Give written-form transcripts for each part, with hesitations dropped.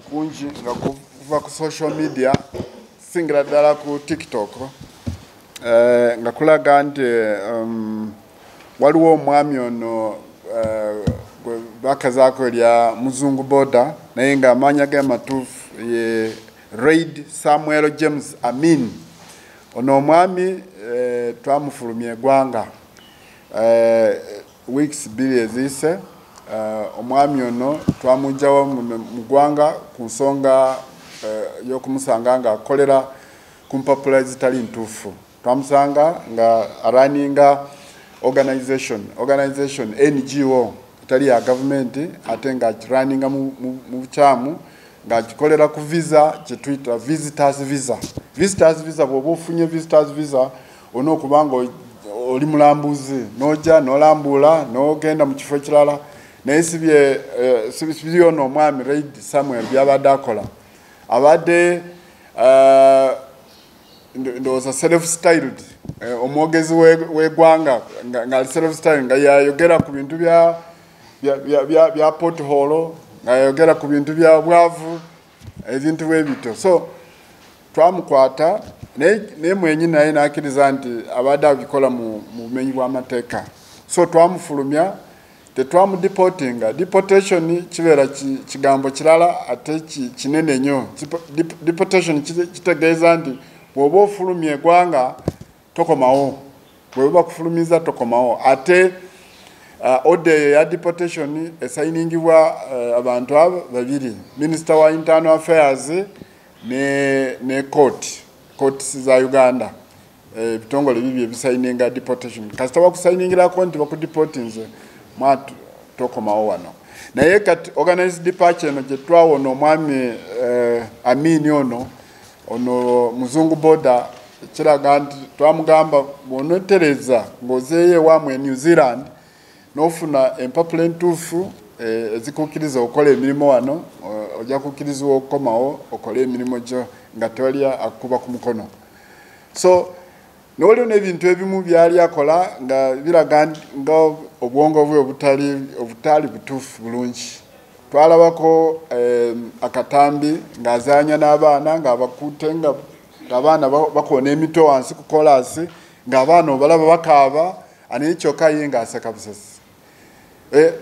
kunji nga kuva ku social media singira ddala ku TikTok nga kulaga nti waliwo omwami ono bakazaako erya Muzungu Boda naye nga amaanyi ge matuufu ye Reid Samuel James Amin. Ono omwami twamufulumya eggwanga weeks 2 eziise. Omwami ono twamugyawo mu ggwanga ku nsonga y'okumusanga nga akolera ku mpapula ezitali ntuufu. Twamusanga nga araninga organization NGO etali ya government ate nga akiraninga mu bukyamu nga akikolera ku visa kyetuyita visitors visa. Visitors visa bw'oba ofunye visitors visa onookubanga oli mulambuzi n'ojja n'olambula n'ogenda mu kifo ekirala naye sibye ono omwami Reid Samuel byabadde akola abadde ndowooza self-styled omwogezi w'eggwanga nga self-styled nga yayogera ku bintu bya pothole nga yayogera ku bintu bya bwavu ebintu bwebito. So twamukwata naye mwenyi naye n'akkiriza nti abadde abikola mu bumenyi bw'amateeka. So twamufulumya tetwamudeportinga. Deportation kibeera kigambo kirala ate kinene nnyo. Deportation kitegeeza nti bw'oba ofulumya eggwanga tokomawo, bw'oba kufulumiza tokomawo. Ate order ya deportation esayiningibwa abantu abo babiri, Minister wa Internal Affairs ne courts za Uganda. Ebitongole bibyo ebisayininga deportation. Kasita bakusayiningirako nti bakudeportinze mwatu tokomawo wano. Naye kati organized departure eno gye twawona omwami Amini ono Muzungu Boda kiraga nti twamugamba bw'onotereza ng'ozeeyo ewammwe e New Zealand n'ofuna empapula entuufu ezikukkiriza okukola emirimu wano ojja kukkirizibwa okukomawo okole emirimu gyo nga tewali akukuba ku mukono. So n'oliwo n'ebintu ebimu byali akola nga biraga nga obwongo bwe obutali butuufu bulungi. Twalabako akatambi ng'azaanya n'abaana ng'abakutte ng'abaana bakoona emito wansi ku kolasi ng'abaana obalaba bakaaba anaye kyokka ye ng'aseka busesi.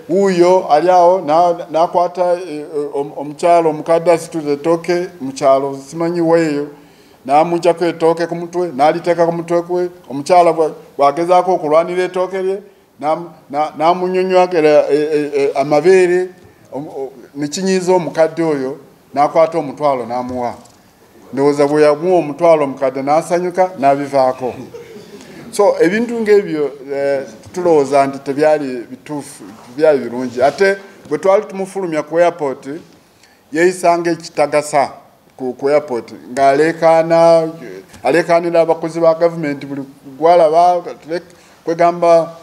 Wuuyo ali awo n'akwata omukyalo omukadde asitudde ettooke mu kyalo simanyi weeyo n'amugyako ettooke ku mutwe n'aliteeka ku mutwe kwe. Omukyala bw'agezaako okulwanira ettooke lye n'amunyonywagera amabeere nekinyiiza omukadde oyo n'akwata omutwalo n'amuwa. Ndowooza bwe yamuwa omutwalo omukadde n'asanyuka n'abivaako. So ebintu ng'ebyo tulowooza nti tebyali bituufu, byali birungi. Ate bwe twali tumufulumya ku airport yeeyisanga ekitagasa ku airport ng'aleekaanira abakozi ba gavumenti buli gwalaba kwegamba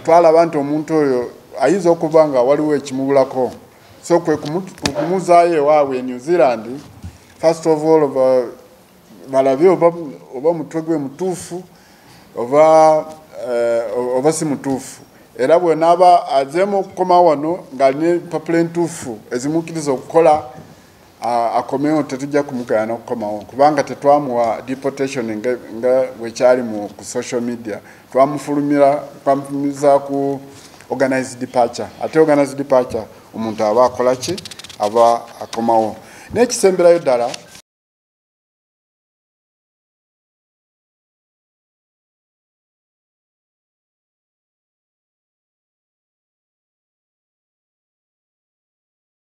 twalaba nti omuntu oyo ayinza okuba nga waliwo ekimubulako. So kwe kumuzaayo ewaabwe e New Zealand first of all balabe oba mutwe gwe mutuufu oba si mutuufu. Era bwe naaba azeemu okukoma wano ng'alina empapula entuufu ezimukkiriza okukola akomewo tetujja kumugaana okukomawo kubanga tetwamuwa deportation nga bwekyali ku social media. Twamufulumiza ku organized departure. Ate organized departure omuntu aba akola ki? Aba akomawo. N'ekisemberayo ddala